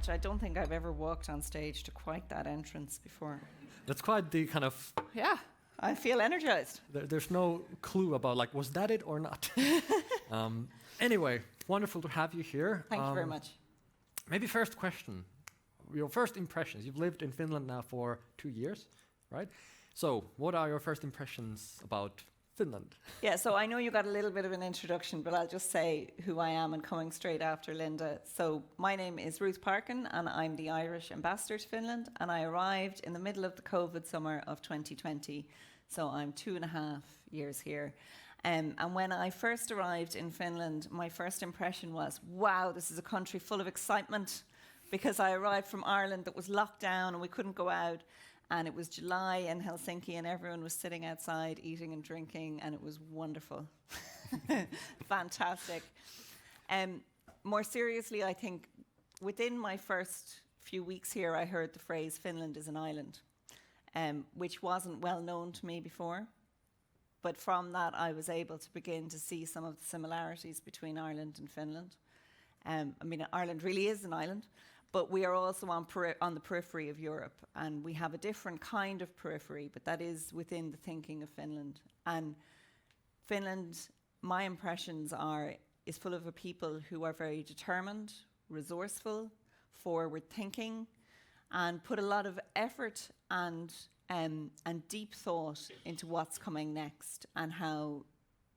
much. I don't think I've ever walked on stage to quite that entrance before. That's quite the kind of... Yeah, I feel energized. There's no clue about, like, was that it or not? Anyway, wonderful to have you here. Thank you very much. Maybe first question. Your first impressions. You've lived in Finland now for 2 years, right? So, what are your first impressions about Finland? Yeah, so I know you got a little bit of an introduction, but I'll just say who I am and coming straight after Linda. So my name is Ruth Parkin and I'm the Irish ambassador to Finland, and I arrived in the middle of the COVID summer of 2020. So I'm 2.5 years here. And when I first arrived in Finland, my first impression was, wow, this is a country full of excitement, because I arrived from Ireland that was locked down and we couldn't go out. And it was July in Helsinki and everyone was sitting outside eating and drinking, and it was wonderful. Fantastic. More seriously, I think within my first few weeks here, I heard the phrase Finland is an island, which wasn't well known to me before. But from that, I was able to begin to see some of the similarities between Ireland and Finland. I mean, Ireland really is an island, but we are also on the periphery of Europe, and we have a different kind of periphery, but that is within the thinking of Finland. And Finland, my impressions are, is full of a people who are very determined, resourceful, forward-thinking, and put a lot of effort and deep thought into what's coming next, and how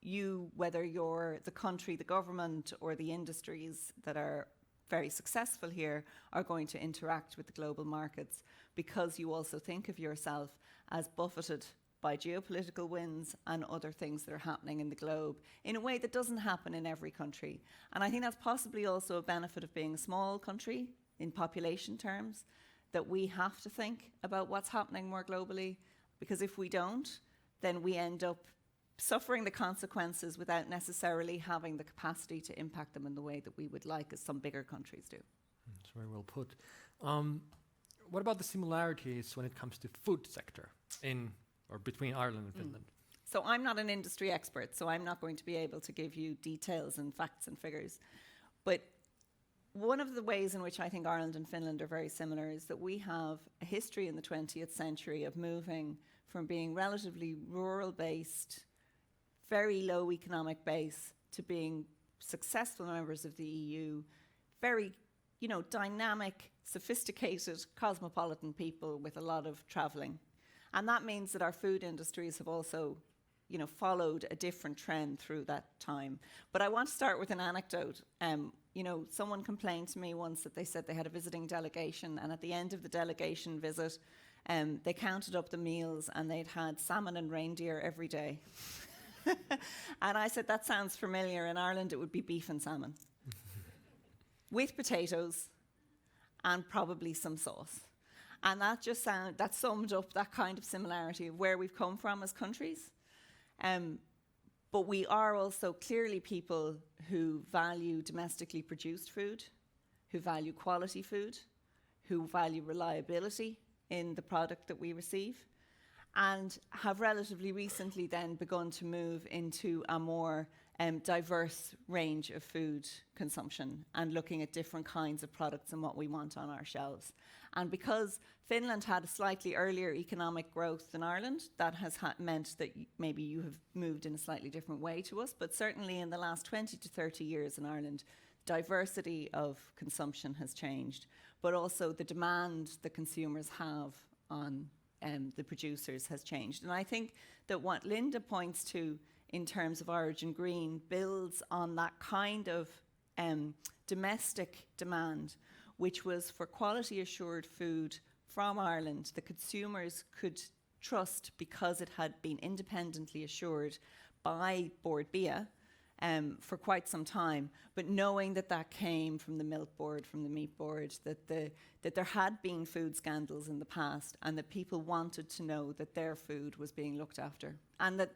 you, whether you're the country, the government, or the industries that are very successful here, are going to interact with the global markets, because you also think of yourself as buffeted by geopolitical winds and other things that are happening in the globe in a way that doesn't happen in every country. And I think that's possibly also a benefit of being a small country in population terms, that we have to think about what's happening more globally, because if we don't, then we end up suffering the consequences without necessarily having the capacity to impact them in the way that we would like, as some bigger countries do. That's very well put. What about the similarities when it comes to food sector in or between Ireland and Finland? So I'm not an industry expert, so I'm not going to be able to give you details and facts and figures. But one of the ways in which I think Ireland and Finland are very similar is that we have a history in the 20th century of moving from being relatively rural-based, very low economic base, to being successful members of the EU, very, dynamic, sophisticated, cosmopolitan people with a lot of travelling. And that means that our food industries have also, followed a different trend through that time. But I want to start with an anecdote. Someone complained to me once that they said they had a visiting delegation, and at the end of the delegation visit, they counted up the meals and they'd had salmon and reindeer every day. And I said, that sounds familiar. In Ireland, it would be beef and salmon with potatoes and probably some sauce. And that summed up that kind of similarity of where we've come from as countries. But we are also clearly people who value domestically produced food, who value quality food, who value reliability in the product that we receive, and have relatively recently then begun to move into a more diverse range of food consumption and looking at different kinds of products and what we want on our shelves. And because Finland had a slightly earlier economic growth than Ireland, that has meant that maybe you have moved in a slightly different way to us, but certainly in the last 20 to 30 years in Ireland, diversity of consumption has changed, but also the demand that consumers have on the producers has changed. And I think that what Linda points to in terms of Origin Green builds on that kind of domestic demand, which was for quality assured food from Ireland that consumers could trust because it had been independently assured by Board Bia for quite some time, but knowing that that came from the milk board, from the meat board, that there had been food scandals in the past, and that people wanted to know that their food was being looked after, and that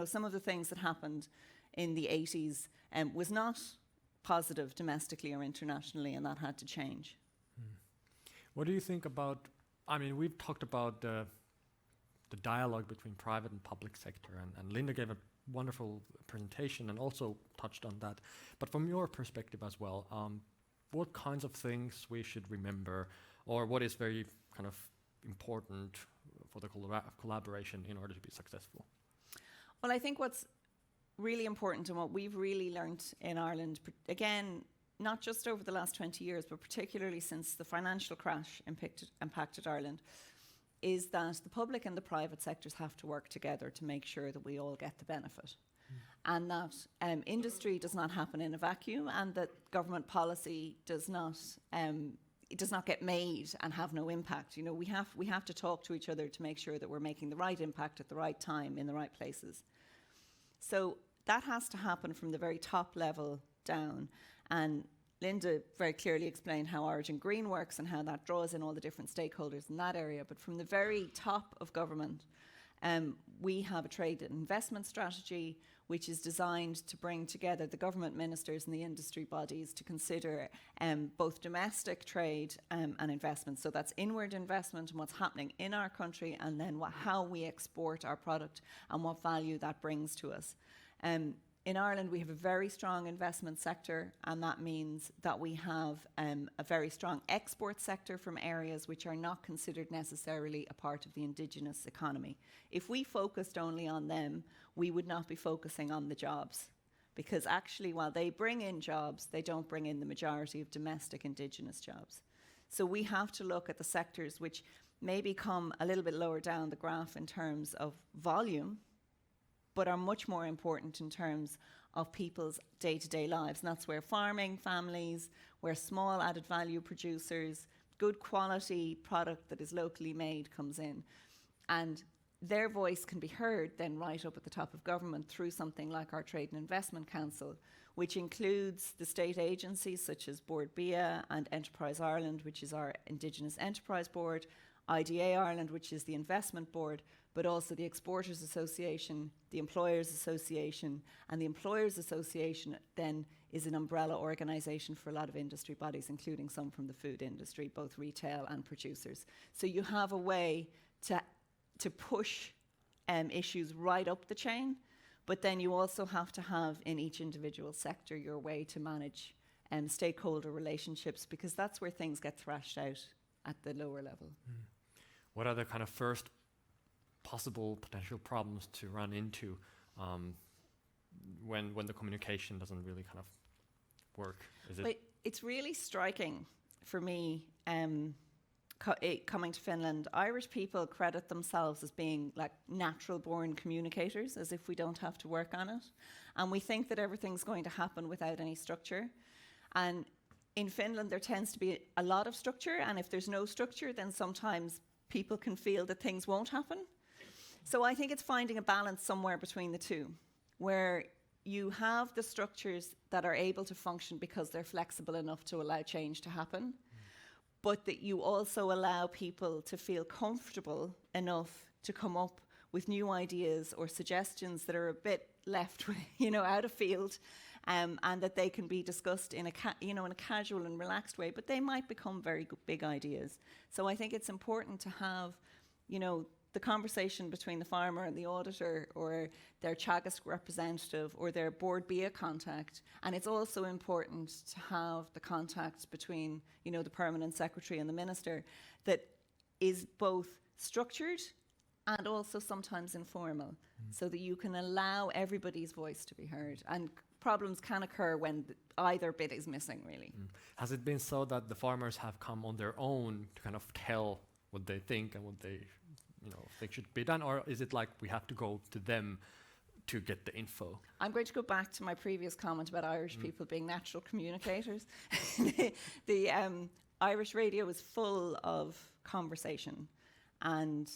some of the things that happened in the 80s was not positive domestically or internationally, and that had to change. What do you think about? I mean, we've talked about the dialogue between private and public sector, and Linda gave a wonderful presentation and also touched on that. But from your perspective as well, what kinds of things we should remember, or what is very kind of important for the collaboration in order to be successful? Well, I think what's really important and what we've really learned in Ireland, again, not just over the last 20 years, but particularly since the financial crash impacted Ireland, is that the public and the private sectors have to work together to make sure that we all get the benefit. And that industry does not happen in a vacuum, and that government policy does not get made and have no impact. You know, we have to talk to each other to make sure that we're making the right impact at the right time in the right places. So that has to happen from the very top level down. And Linda very clearly explained how Origin Green works and how that draws in all the different stakeholders in that area. But from the very top of government, we have a trade and investment strategy which is designed to bring together the government ministers and the industry bodies to consider both domestic trade and investment. So that's inward investment and what's happening in our country, and then how we export our product and what value that brings to us. In Ireland, we have a very strong investment sector, and that means that we have a very strong export sector from areas which are not considered necessarily a part of the indigenous economy. If we focused only on them, we would not be focusing on the jobs, because actually, while they bring in jobs, they don't bring in the majority of domestic indigenous jobs. So we have to look at the sectors which maybe come a little bit lower down the graph in terms of volume, but are much more important in terms of people's day-to-day lives. And that's where farming families, where small added value producers, good quality product that is locally made comes in. And their voice can be heard then right up at the top of government through something like our Trade and Investment Council, which includes the state agencies such as Board BIA and Enterprise Ireland, which is our Indigenous Enterprise Board, IDA Ireland, which is the Investment Board, but also the Exporters Association, the Employers Association, and the Employers Association then is an umbrella organisation for a lot of industry bodies, including some from the food industry, both retail and producers. So you have a way to push issues right up the chain, but then you also have to have in each individual sector your way to manage stakeholder relationships, because that's where things get thrashed out at the lower level. What are the kind of first possible potential problems to run into when the communication doesn't really kind of work? It's really striking for me coming to Finland. Irish people credit themselves as being like natural born communicators, as if we don't have to work on it, and we think that everything's going to happen without any structure. And in Finland there tends to be a lot of structure, and if there's no structure then sometimes people can feel that things won't happen. So I think it's finding a balance somewhere between the two, where you have the structures that are able to function because they're flexible enough to allow change to happen, but that you also allow people to feel comfortable enough to come up with new ideas or suggestions that are a bit left, out of field, and that they can be discussed in a casual and relaxed way, but they might become very big ideas. So I think it's important to have, the conversation between the farmer and the auditor, or their Teagasc representative, or their Board BIA contact. And it's also important to have the contact between, the permanent secretary and the minister that is both structured and also sometimes informal, so that you can allow everybody's voice to be heard. And problems can occur when either bit is missing, really. Has it been so that the farmers have come on their own to kind of tell what they think and what they should be done, or is it like we have to go to them to get the info? I'm going to go back to my previous comment about Irish people being natural communicators. The Irish radio is full of conversation, and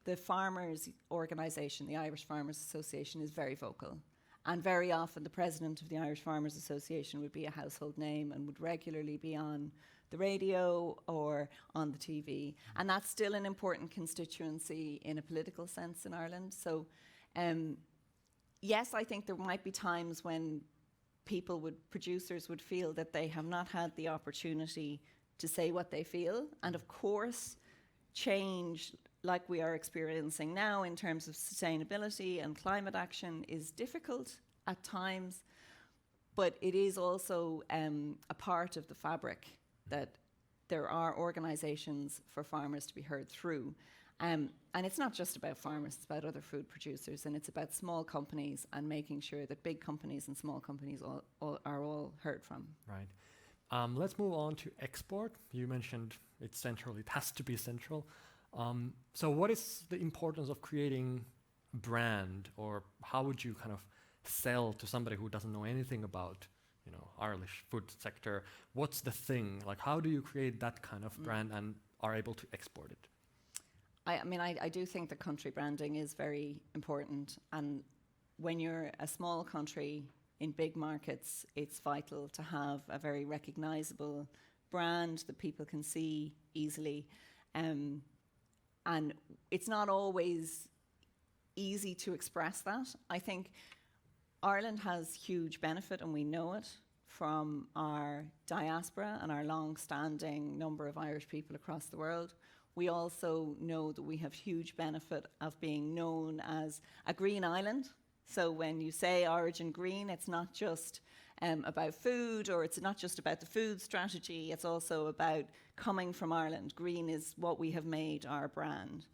the farmers' organisation, the Irish Farmers Association, is very vocal. And very often the president of the Irish Farmers Association would be a household name and would regularly be on the radio or on the TV. And that's still an important constituency in a political sense in Ireland. So yes, I think there might be times when producers would feel that they have not had the opportunity to say what they feel. And of course, change like we are experiencing now in terms of sustainability and climate action is difficult at times. but it is also a part of the fabric that there are organizations for farmers to be heard through. And it's not just about farmers, it's about other food producers, and it's about small companies and making sure that big companies and small companies are all heard from. Right. Let's move on to export. You mentioned it's central, it has to be central. So what is the importance of creating a brand, or how would you kind of sell to somebody who doesn't know anything about, Irish food sector? What's the thing? Like, how do you create that kind of brand and are able to export it? I do think that country branding is very important, and when you're a small country in big markets, it's vital to have a very recognizable brand that people can see easily. And it's not always easy to express that. I think Ireland has huge benefit, and we know it, from our diaspora and our long-standing number of Irish people across the world. We also know that we have huge benefit of being known as a green island. So when you say Origin Green, it's not just about food, or it's not just about the food strategy, it's also about coming from Ireland. Green is what we have made our brand.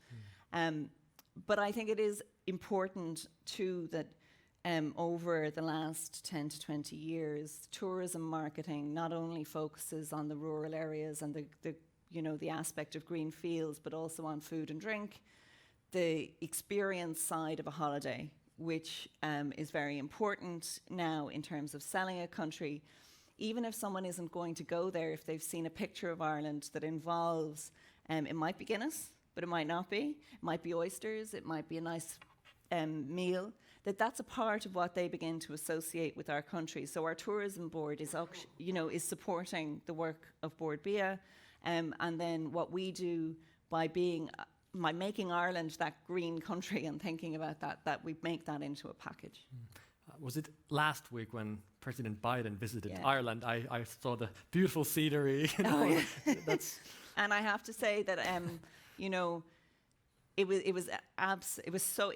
But I think it is important too that over the last 10 to 20 years, tourism marketing not only focuses on the rural areas and the aspect of green fields, but also on food and drink, the experience side of a holiday, which is very important now in terms of selling a country. Even if someone isn't going to go there, if they've seen a picture of Ireland that involves, it might be Guinness, but it might not be. It might be oysters, it might be a nice meal, that's a part of what they begin to associate with our country. So our tourism board is supporting the work of Board Bia, and then what we do by making Ireland that green country and thinking about that we make that into a package. Was it last week when President Biden visited Ireland? I saw the beautiful scenery. And I have to say that it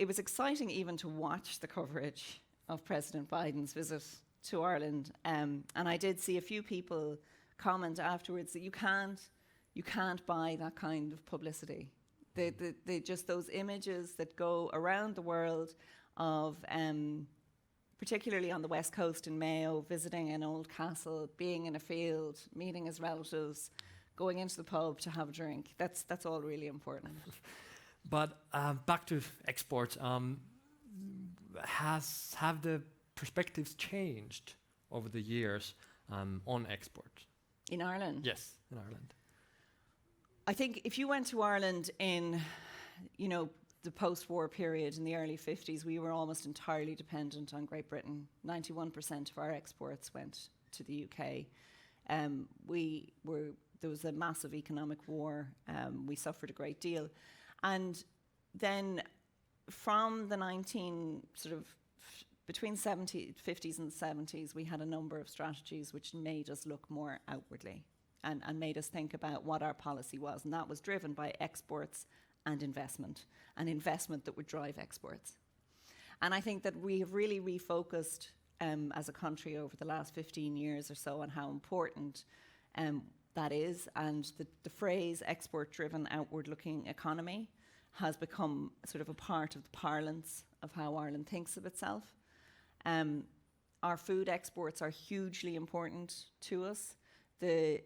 was exciting even to watch the coverage of President Biden's visit to Ireland. And I did see a few people comment afterwards that you can't buy that kind of publicity. Just those images that go around the world of, particularly on the West Coast in Mayo, visiting an old castle, being in a field, meeting his relatives, going into the pub to have a drink. That's all really important. But back to exports, have the perspectives changed over the years on export? In Ireland? Yes, in Ireland. I think if you went to Ireland in, the post-war period in the early 50s, we were almost entirely dependent on Great Britain. 91% of our exports went to the UK. There was a massive economic war. We suffered a great deal. And then from the between 50s and 70s, we had a number of strategies which made us look more outwardly and made us think about what our policy was. And that was driven by exports and investment that would drive exports. And I think that we have really refocused as a country over the last 15 years or so on how important that is. And the phrase export-driven, outward-looking economy has become sort of a part of the parlance of how Ireland thinks of itself. Our food exports are hugely important to us. It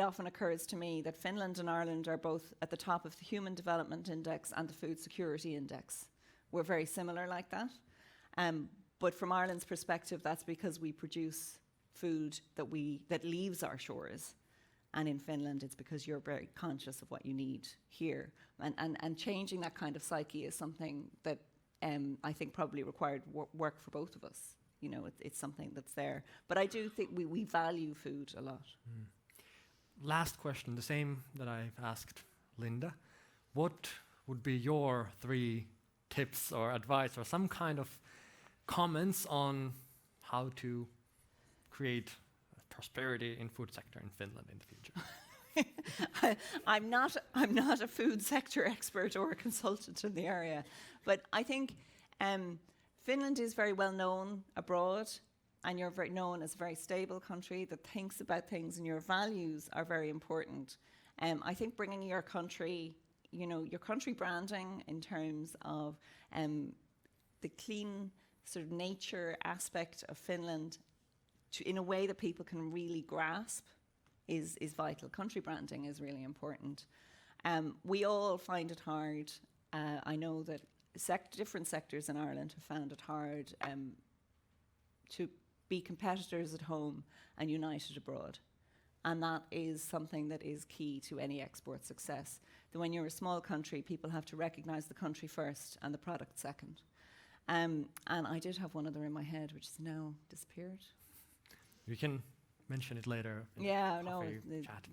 often occurs to me that Finland and Ireland are both at the top of the Human Development Index and the Food Security Index. We're very similar like that. But from Ireland's perspective, that's because we produce food that leaves our shores. And in Finland, it's because you're very conscious of what you need here. And changing that kind of psyche is something that I think probably required work for both of us. It's something that's there. But I do think we value food a lot. Last question, the same that I've asked Linda. What would be your 3 tips or advice or some kind of comments on how to create prosperity in food sector in Finland in the future? I'm not a food sector expert or a consultant in the area, but I think Finland is very well known abroad. and you're very known as a very stable country that thinks about things, and your values are very important. I think bringing your country, your country branding in terms of the clean sort of nature aspect of Finland in a way that people can really grasp is vital. Country branding is really important. We all find it hard. I know that different sectors in Ireland have found it hard to be competitors at home and united abroad. And that is something that is key to any export success. That when you're a small country, people have to recognise the country first and the product second. And I did have one other in my head, which has now disappeared. You can mention it later. Yeah, no. Chat,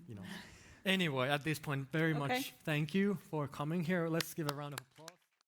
Anyway, at this point, very much thank you for coming here. Let's give a round of applause.